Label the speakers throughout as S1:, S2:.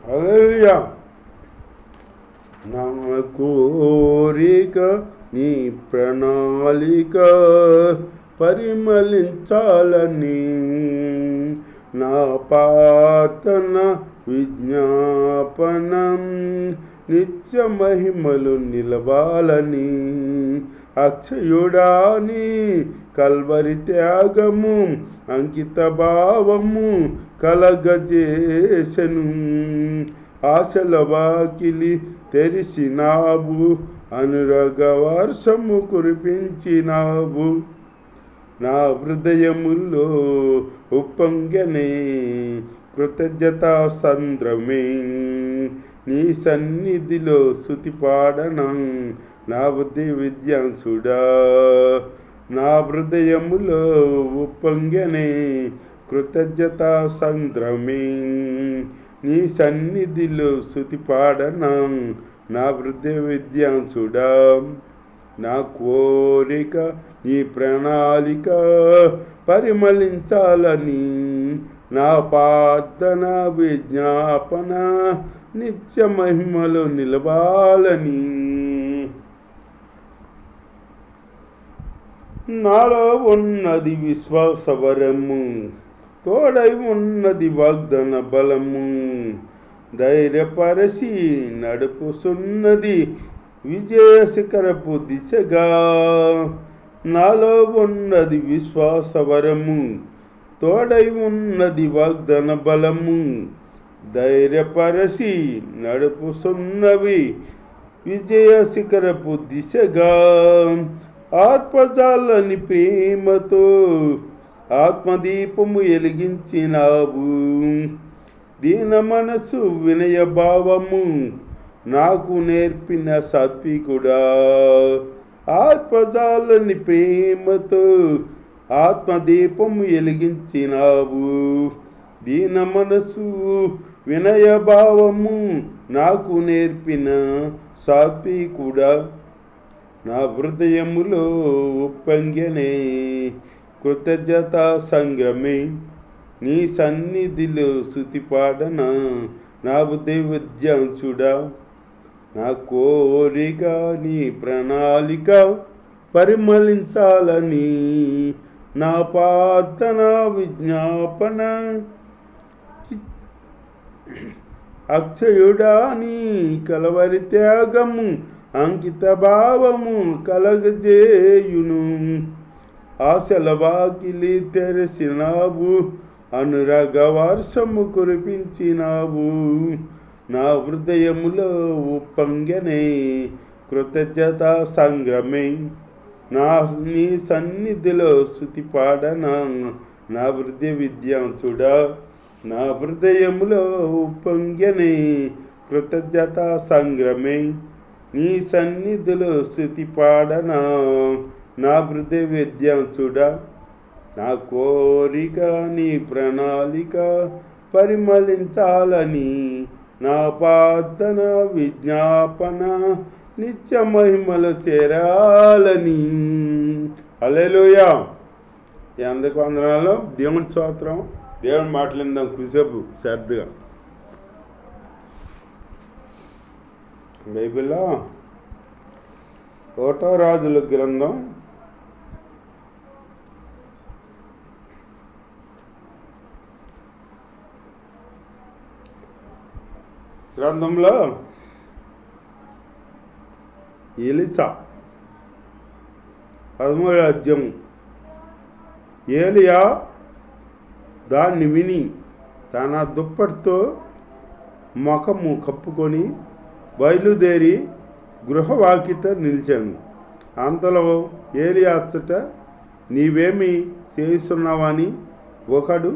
S1: హల్లెలూయా. నా కోరిక నీ ప్రణాళిక పరిమళించాలని, నా ప్రార్థన విజ్ఞాపనం నిత్య మహిమలు నిలవాలని, అక్షయుడాని కల్వరి త్యాగము అంకిత భావము కలగజేసెను. ఆశల వాకిలి తెరిసినావు, అనురాగ వర్షము కురిపించినావు. నా హృదయములో ఉప్పొంగెనే కృతజ్ఞతా సంద్రమే, నీ సన్నిధిలో స్తుతి పాడనా నా బుద్ధి విద్యాంసుడా. నా హృదయములో ఉప్పొంగెనే కృతజ్ఞతా సంద్రమే, నీ సన్నిధిలో స్తుతి పాడనా నా వృద్ధి విద్యాంసుడా. నా కోరిక నీ ప్రణాళిక పరిమళించాలని, నా ప్రార్థన విజ్ఞాపన నిత్య మహిమలో నిలవాలని. నాలో ఉన్నది విశ్వాసవరము, తోడై ఉన్నది వాగ్దాన బలము, ధైర్యపరచి నడుపుతున్నది విజయ శిఖరపు దిశగా. నాలో ఉన్నది విశ్వాసవరము, తోడై ఉన్నది వాగ్దాన బలము, ధైర్యపరచి నడుపుతున్నవి విజయ శిఖరపు దిశగా. ఆత్మజాలని ప్రేమతో ఆత్మదీపము వెలిగించినావు, దీన మనసు వినయ భావము నాకు నేర్పిన సాత్వికుడా. ఆత్మజాలని ప్రేమతో ఆత్మదీపము వెలిగించినావు, దీన మనసు వినయ భావము నాకు నేర్పిన సాత్వికుడా. నా హృదయములో ఉప్పొంగెనే కృతజ్ఞతా సంగ్రమే, నీ సన్నిధిలో స్తుతి పాడనా నా బుద్ధి విద్యాంసుడా. నా కోరిక నీ ప్రణాళిక పరిమళించాలని, నా ప్రార్థన విజ్ఞాపన అక్షయుడా నీ కలవరి త్యాగము అంకిత భావము కలగజేయును. ఆశల వాకిలి తెరిసినావు, అనురాగ వర్షము కురిపించినావు. నా హృదయములో ఉప్పొంగెనే కృతజ్ఞతా సంగ్రమే, నీ సన్నిధిలో స్తుతి పాడనా నా వృద్ధి విద్యాంసుడా. నా హృదయములో ఉప్పొంగెనే కృతజ్ఞతా సంగ్రమే, నీ సన్నిధిలో స్తుతి పాడనా నా వృద్ధి విద్యాంసుడా. నా కోరిక నీ ప్రణాళిక పరిమళించాలని, నా ప్రార్థన విజ్ఞాపన నిత్య మహిమలు చేరాలని. హల్లెలూయా. అందరికి వందనాలు. దేవుని స్తోత్రం. దేవుని మాట్లాడిందాం కుసేపు శ్రద్ధగా. బైబిల్లో 1 రాజుల గ్రంథం 13 ఎలీషా 13వ అధ్యాయం. ఏలియా దాన్ని విని తన దుప్పటితో ముఖము కప్పుకొని బయలుదేరి గృహవాకిట నిలిచాను. అంతలో ఏలియా అచ్చట నీవేమి చేస్తున్నావని ఒకడు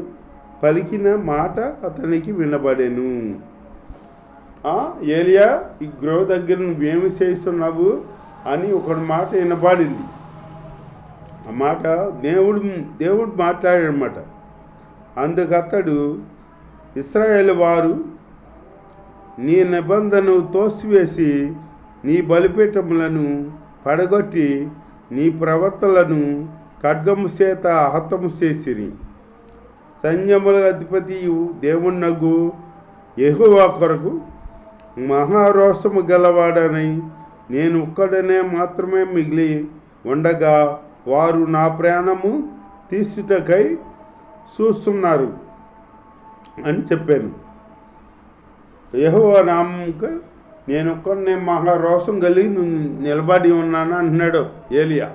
S1: పలికిన మాట అతనికి వినబడెను. ఏలియా, ఈ గృహ దగ్గర నువ్వేమి చేస్తున్నావు అని ఒకడు మాట వినబడింది. ఆ మాట దేవుడు మాట్లాడాడనమాట. అందుకతడు ఇశ్రాయేలు వారు నీ నిబంధనను తోసివేసి నీ బలిపీఠములను పడగొట్టి నీ ప్రవర్తలను ఖడ్గము చేత హతము చేసిరి. సైన్యముల అధిపతియు దేవునగు యెహోవా కొరకు మహారోషము గలవాడని నేను ఒక్కడనే మాత్రమే మిగిలి ఉండగా వారు నా ప్రాణము తీసుటకై చూస్తున్నారు అని చెప్పాను. యెహోవా నామముకు నేను ఒక్కడనే మహారోషం కలిగి నిలబడి ఉన్నాను అంటున్నాడు ఏలియా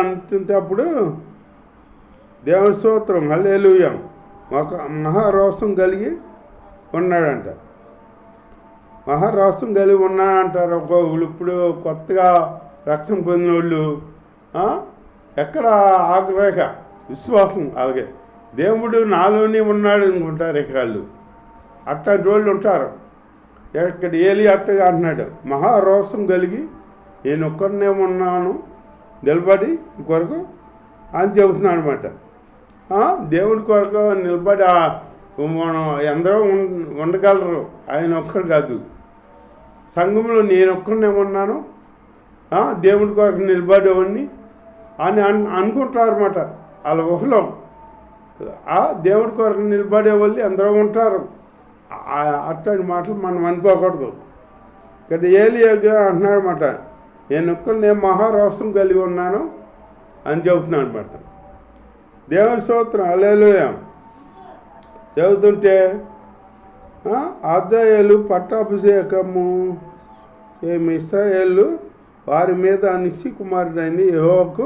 S1: అంటుంటే అప్పుడు దేవుని స్తోత్రం హల్లెలూయా ఒక మహారోషం కలిగి ఉన్నాడంట. మహారోషం కలిగి ఉన్నాడంటారు ఒక్కొక్కరు. ఇప్పుడు కొత్తగా రక్షణ పొందిన వాళ్ళు ఎక్కడ ఆగ్రహ విశ్వాసం అలాగే దేవుడు నాలోనే ఉన్నాడు అనుకుంటారు. ఇక వాళ్ళు అట్లాంటి వాళ్ళు ఉంటారు. ఇక్కడ ఏలియా అట్టగా అంటున్నాడు, మహారోషం కలిగి నేను ఒక్కడనే ఉన్నాను నిలబడి కొరకు అని చెబుతున్నాను అనమాట. దేవుడి కొరకు నిలబడి మనం ఎందరో ఉండగలరు, ఆయన ఒక్కడు కాదు. సంఘంలో నేను ఒక్కడనే ఉన్నాను, దేవుడి కొరకు నిలబడేవాడిని అని అనుకుంటారు అనమాట. వాళ్ళ ఊహలో దేవుడి కొరకు నిలబడే వాళ్ళు ఎందరో ఉంటారు. అట్లాంటి మాటలు మనం అనుకోకూడదు. ఇక్కడ ఏలియాగా అంటున్నాడు అనమాట, నేను ఒక్కడనే మహారోషం కలిగి ఉన్నాను అని చెబుతున్నాను అనమాట. దేవుని స్తోత్రం హల్లెలూయా. చెబుతుంటే అజాయేలు పట్టాభిషేకము ఇశ్రాయేలు వారి మీద నిస్సి కుమారుడైన యెహోవాకు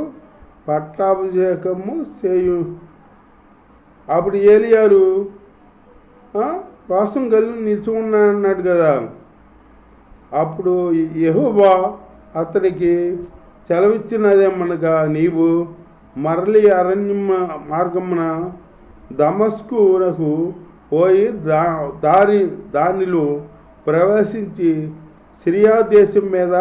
S1: పట్టాభిషేకము చేయు. అప్పుడు ఏలియారు రోషం కలిగి నిలిచి ఉన్నాడు కదా. అప్పుడు యెహోవా అతనికి సెలవిచ్చినదేమనగా, నీవు మరలి అరణ్య మార్గమున దమస్కునకు పోయి దానిలో ప్రవేశించి సిరియా దేశం మీద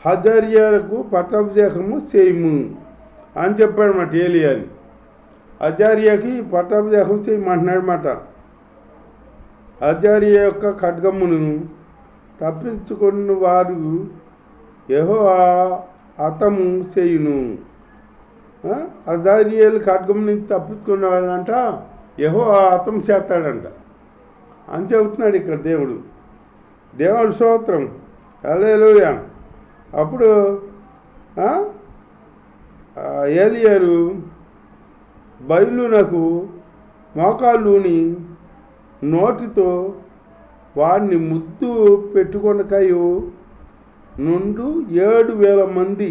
S1: హజారియాకు పట్టాభిషేకము చేయము అని చెప్పాడు అన్నమాట ఏలియాని. హజారియాకి పట్టాభిషేకం చేయమంటున్నాడు అన్నమాట. హజారియా యొక్క ఖడ్గమును తప్పించుకున్న వారు యెహోవా హతము చేయును. హజారియాలు ఖడ్గం నుంచి తప్పించుకున్న వాళ్ళంట యెహోవా హతం చేస్తాడంట అని చెబుతున్నాడు ఇక్కడ దేవుడు. దేవుడి స్తోత్రం హల్లెలూయా. అప్పుడు ఏలియారు బయలునకు మోకాళ్ళుని నోటితో వాడిని ముద్దు పెట్టుకొనకయు నుండు 7,000 మంది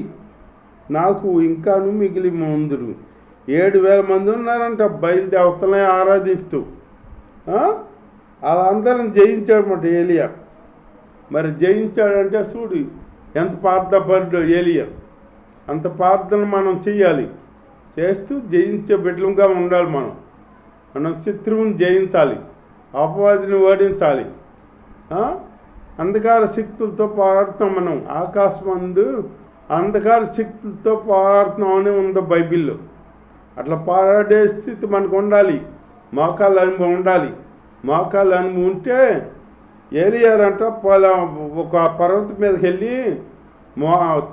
S1: నాకు ఇంకాను మిగిలి ముందురు. 7,000 మంది ఉన్నారంట బయలుదేవతలనే ఆరాధిస్తూ. వాళ్ళందరం జయించాడన్నమాట ఏలియా. మరి జయించాడంటే చూడు ఎంత ప్రార్థపడ్డో ఏలియా. అంత ప్రార్థన మనం చెయ్యాలి. చేస్తూ జయించే బిడ్డలుగా ఉండాలి. మనం శత్రువుని జయించాలి, అపవాదిని ఓడించాలి. అంధకార శక్తులతో పోరాడుతాం మనం. ఆకాశమందు అంధకార శక్తులతో పోరాడుతున్నామని ఉంది బైబిల్లో. అట్లా పోరాడే స్థితి మనకు ఉండాలి. మోకాళ్ళ అనుభవం ఉండాలి. మోకాళ్ళ అనుభవం ఉంటే ఏలియారంట ఒక పర్వతం మీదకి వెళ్ళి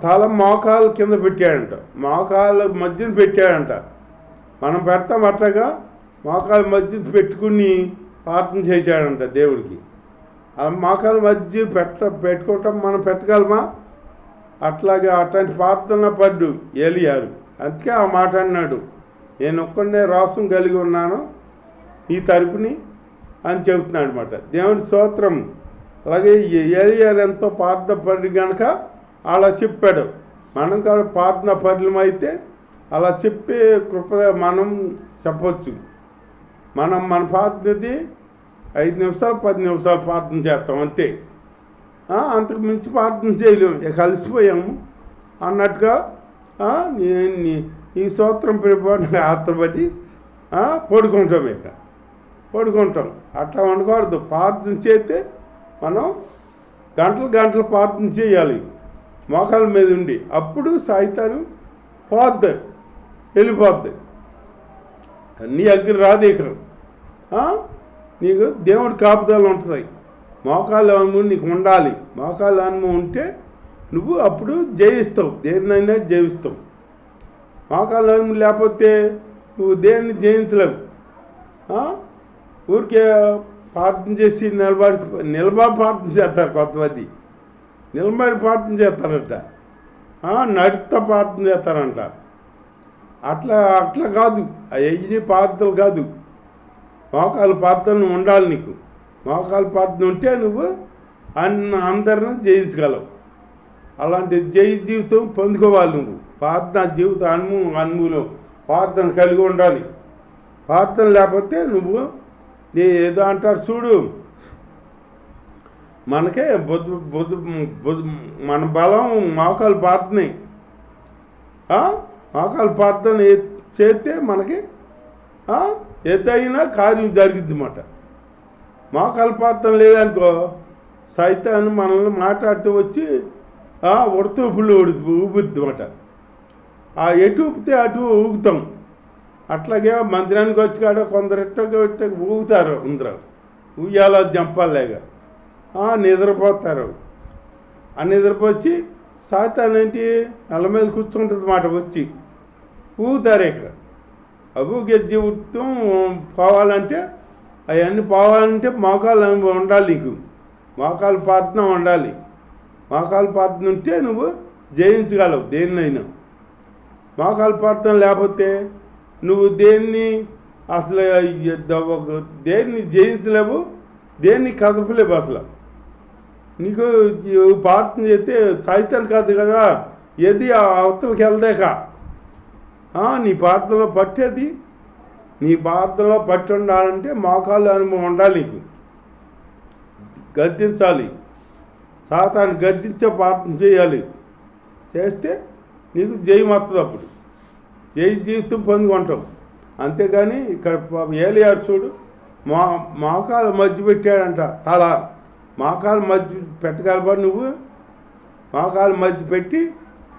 S1: తల మోకాలు కింద పెట్టాడంట, మోకాళ్ళ మధ్యన పెట్టాడంట. మనం పెడతాం అట్లాగా మోకాళ్ళ మధ్యన పెట్టుకుని ప్రార్థన చేశాడంట దేవుడికి. ఆ మోకాళ్ళ మధ్య పెట్టుకుంటాం మనం పెట్టగలమా? అట్లాగే అట్లాంటి ప్రార్థన పడ్డు ఏలియారు. అందుకే ఆ మాట అన్నాడు, నేను ఒక్కడనే రోషం కలిగి ఉన్నాను ఈ తరపుని అని చెబుతున్నాడు అనమాట. దేవుడి స్తోత్రం. అలాగే ఏలియారు ఎంతో ప్రార్థన పడి కనుక అలా చెప్పాడు. మనం కూడా ప్రార్థన పరులమైతే అలా చెప్పే కృప మనం చెప్పవచ్చు. మన ప్రార్థనది 5 నిమిషాలు 10 నిమిషాలు ప్రార్థన చేస్తాం అంతే. అంతకు మించి ప్రార్థన చేయలేము. ఇక కలిసిపోయాము అన్నట్టుగా ఈ స్తోత్రం పరిపాలన ఆత్రపడి పడుకుంటాం. పడుకుంటాం. అట్లా ఉండకూడదు. ప్రార్థన చేస్తే మనం గంటలు ప్రార్థన చేయాలి మోకాళ్ళ మీద ఉండి. అప్పుడు సాయితాను వెళ్ళిపోద్ది. నీ అగ్ని రాదు. ఇక్కడ నీకు దేవుడి కాపుదలు ఉంటుంది. మోకాళ్ళ అనుభవం నీకు ఉండాలి. మోకాళ్ళ అనుభవం ఉంటే నువ్వు అప్పుడు జయిస్తావు, దేనినైనా జయిస్తావు. మోకాళ్ళ అనుభవం లేకపోతే నువ్వు దేన్ని జయించలేవు. ఊరికే ప్రార్థన చేసి నిలబడి ప్రార్థన చేస్తారు కొంతమంది, నిలబడి ప్రార్థన చేస్తారంట, నడుస్తా ప్రార్థన చేస్తారంట. అట్లా అట్లా కాదు, అవన్నీ ప్రార్థనలు కాదు. మోకాలు ప్రార్థన ఉండాలి నీకు. మోకాలు ప్రార్థన ఉంటే నువ్వు అందరిని జయించగలవు. అలాంటి జయ జీవితం పొందుకోవాలి నువ్వు. ప్రార్థన జీవితం అనుభవం ప్రార్థన కలిగి ఉండాలి. ప్రార్థన లేకపోతే నువ్వు ఏదో అంటారు చూడు, మనకే మన బలం మోకాలు ప్రార్థనే. మోకాలు ప్రార్థన చేస్తే మనకి ఏదైనా కార్యం జరిగిద్ది అన్నమాట. మోకాలు ప్రార్థన లేదనుకో, సైతాన్ని మనల్ని మాట్లాడుతూ వచ్చి ఉడతూపులు ఊపుద్ది అన్నమాట. ఎటు ఊపితే అటు ఊగుతాం. అట్లాగే మందిరానికి వచ్చి కాడ కొందరు ఇట్ట ఊగుతారు, అందరూ ఉయ్యాల జంపాలేగా నిద్రపోతారు. నిద్రపోచి సైతాన్ ఏంటి నెల మీద కూర్చుంటుంది అన్నమాట, వచ్చి ఊగుతారు. ఇక్కడ ఊగే జీవితం పోవాలంటే, అవన్నీ పోవాలంటే మోకాలు ఉండాలి నీకు. మోకాలు ప్రార్థన ఉండాలి. మోకాలు ప్రార్థన ఉంటే నువ్వు జయించగలవు దేన్నైనా. మోకాలు ప్రార్థన లేకపోతే నువ్వు దేన్ని అసలు దేన్ని జయించలేవు, దేన్ని కదపలేవు. అసలు నీకు ప్రార్థన చేస్తే సైతాన్ కాదు కదా, ఏది అవతలకి వెళ్దాక నీ ప్రార్థనలో పట్టేది. నీ ప్రార్థనలో పట్టి ఉండాలంటే మోకాలు అనుభవం ఉండాలి నీకు. గద్దించాలి, సాతాన్ని గద్దించే ప్రార్థన చేయాలి. చేస్తే నీకు జయం వస్తుంది. అప్పుడు జయ జీవితం పొందుకుంటాం. అంతేగాని ఇక్కడ ఏలియారు చూడు, మోకాలు మధ్య పెట్టాడంట. తల మోకాలు మధ్య పెట్టగలబా నువ్వు? మోకాలు మధ్య పెట్టి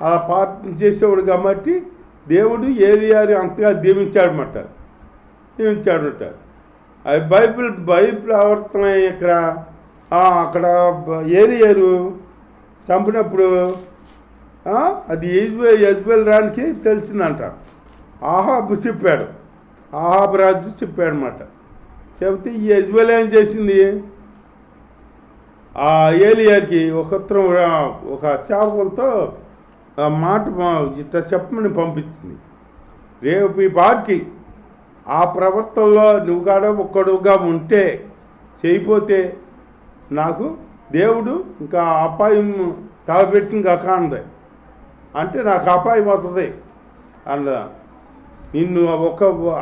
S1: అలా ప్రార్థన చేసేవాడు కాబట్టి దేవుడు ఏలియాని అంతగా దీవించాడనమాట. అది బైబిల్ ఆవర్తన. ఇక్కడ అక్కడ ఏలియారు చంపినప్పుడు అది యజ్బేల్ రానికి తెలిసిందంట. ఆహాబు చెప్పాడు, ఆహాబు రాజు చెప్పాడు అన్నమాట. చెబితే ఈ యజ్బేల్ ఏం చేసింది, ఆ ఏలియాకి ఒక ఉత్తరం, ఒక సేవకులతో మాట ఇట్లా చెప్పమని పంపించింది. రేపు ఈ పాటికి ఆ ప్రవర్తనలో నువ్వు కాడ ఒక్కడుగా ఉంటే, చేయకపోతే నాకు దేవుడు ఇంకా అపాయం తలపెట్టి ఇంకా కాంది అంటే నాకు అపాయం అవుతుంది అన్న. నిన్ను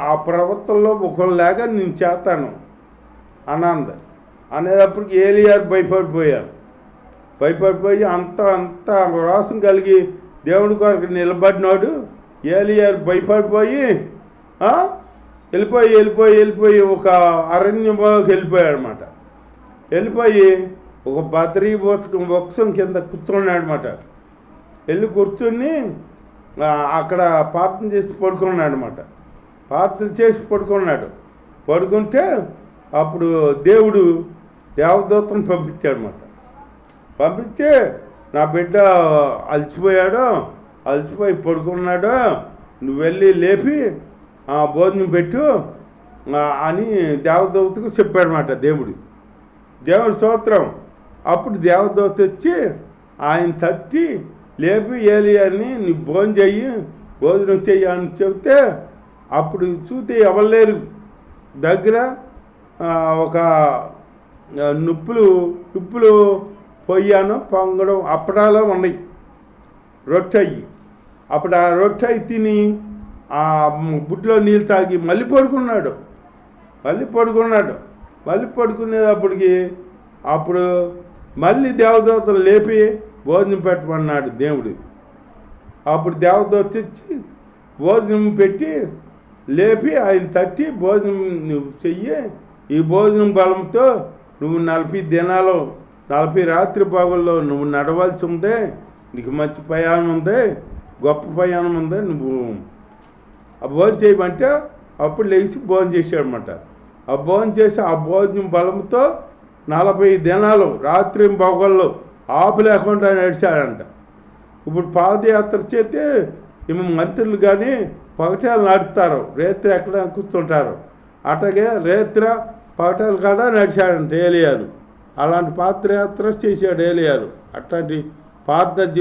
S1: ఆ ప్రవర్తనలో ఒకళ్ళలాగా నేను చేస్తాను అనంది. అనేటప్పటికి ఏలియారు భయపడిపోయి అంత రోసం కలిగి దేవుడి కొరకు నిలబడినాడు. ఏలియారు భయపడిపోయి వెళ్ళిపోయి ఒక అరణ్యంలోకి వెళ్ళిపోయాడు అనమాట. వెళ్ళిపోయి ఒక బద్రీ వృక్షం కింద కూర్చున్నాడు అనమాట. వెళ్ళి కూర్చుని అక్కడ ప్రార్థన చేసి పడుకున్నాడు అనమాట. ప్రార్థన చేసి పడుకుంటే అప్పుడు దేవుడు దేవదూతను పంపించాడు అనమాట. పంపించి నా బిడ్డ అలసిపోయి పడుకున్నాడు, నువ్వు వెళ్ళి లేపి భోజనం పెట్టు అని దేవదూతకు చెప్పాడనమాట దేవుడు స్తోత్రం. అప్పుడు దేవదూత వచ్చి ఆయన తట్టి లేపి ఏలియాని నీ భోజనం చెయ్యి అని చెబితే అప్పుడు చూస్తే ఎవరు దగ్గర ఒక నుప్పులు పొయ్యాను పొంగడం అప్పడాలు ఉన్నాయి, రొట్టె. అప్పుడు ఆ రొట్టె తిని ఆ బుడ్లో నీళ్ళు తాగి మళ్ళీ పడుకునేటప్పటికి అప్పుడు మళ్ళీ దేవదూతలు లేపి భోజనం పెట్టమన్నాడు దేవుడు. అప్పుడు దేవదూత తెచ్చి భోజనం పెట్టి లేపి ఆయన తట్టి భోజనం నువ్వు చెయ్యి, ఈ భోజనం బలంతో నువ్వు 40 దినాలు 40 రాత్రి పగల్లో నువ్వు నడవాల్సి ఉందే, నీకు మంచి ప్రయాణం ఉంది, గొప్ప ప్రయాణం ఉంది, నువ్వు ఆ భోజనం చేయమంటే అప్పుడు లేచి భోజనం చేశాడనమాట. ఆ భోజనం చేసి ఆ భోజనం బలంతో 40 దినాలు రాత్రి పగల్లో ఆపు లేకుండా నడిచాడంట. ఇప్పుడు పాదయాత్ర చేస్తే మంత్రులు కానీ పగటాలు నడుస్తారు, రేత్రి ఎక్కడ కూర్చుంటారు. అట్లాగే రేత్ర పగటాలు కాడ నడిచాడంట ఏలియారు. అలాంటి పాదయాత్ర చేశాడు ఏలియారు. అట్లాంటి పాత